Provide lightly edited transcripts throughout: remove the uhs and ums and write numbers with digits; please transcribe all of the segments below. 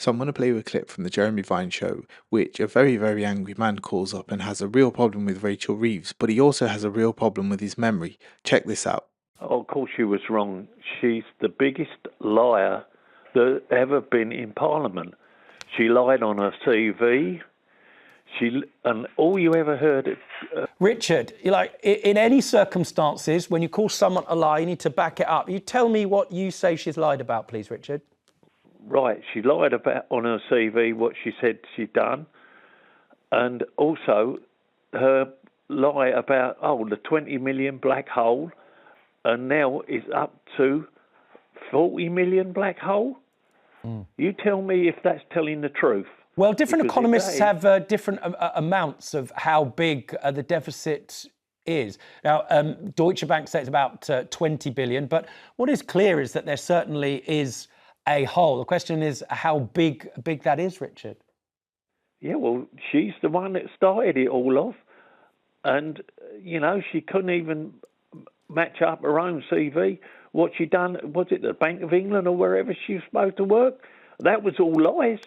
So I'm going to play you a clip from the Jeremy Vine show, which a very, very angry man calls up and has a real problem with Rachel Reeves, but he also has a real problem with his memory. Check this out. Oh, of course she was wrong. She's the biggest liar that ever been in Parliament. She lied on her CV. And all you ever heard... Richard, in any circumstances, when you call someone a liar, you need to back it up. You tell me what you say she's lied about, please, Richard. Right, she lied about on her CV what she said she'd done, and also her lie about the 20 million black hole, and now it's up to 40 million black hole. You tell me if that's telling the truth. Well, different economists have different amounts of how big the deficit is. Now, Deutsche Bank says it's about 20 billion, but what is clear is that there certainly is a hole. The question is how big that is, Richard. Yeah, well, she's the one that started it all off, and she couldn't even match up her own CV. What she done, was it the Bank of England or wherever she was supposed to work? That was all lies.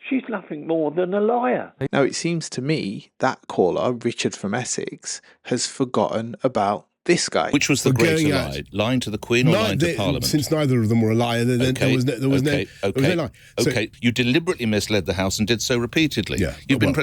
She's nothing more than a liar. Now, it seems to me that caller, Richard from Essex, has forgotten about this guy. Which was the greater lie? Lying to the Queen or lying to Parliament? Since neither of them were a liar, there was no lie. Okay, you deliberately misled the House and did so repeatedly. Yeah,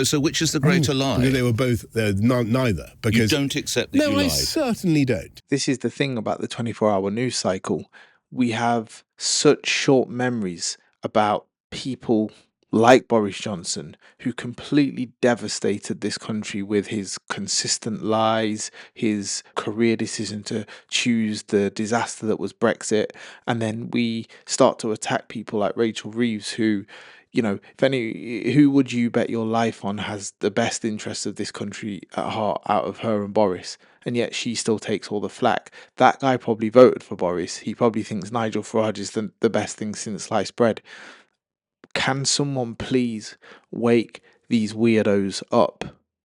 so which is the greater lie? They were both neither. Because you don't accept that you lied. No, I certainly don't. This is the thing about the 24-hour news cycle. We have such short memories about people like Boris Johnson, who completely devastated this country with his consistent lies, his career decision to choose the disaster that was Brexit. And then we start to attack people like Rachel Reeves, who, who would you bet your life on has the best interests of this country at heart out of her and Boris? And yet she still takes all the flack. That guy probably voted for Boris. He probably thinks Nigel Farage is the best thing since sliced bread. Can someone please wake these weirdos up?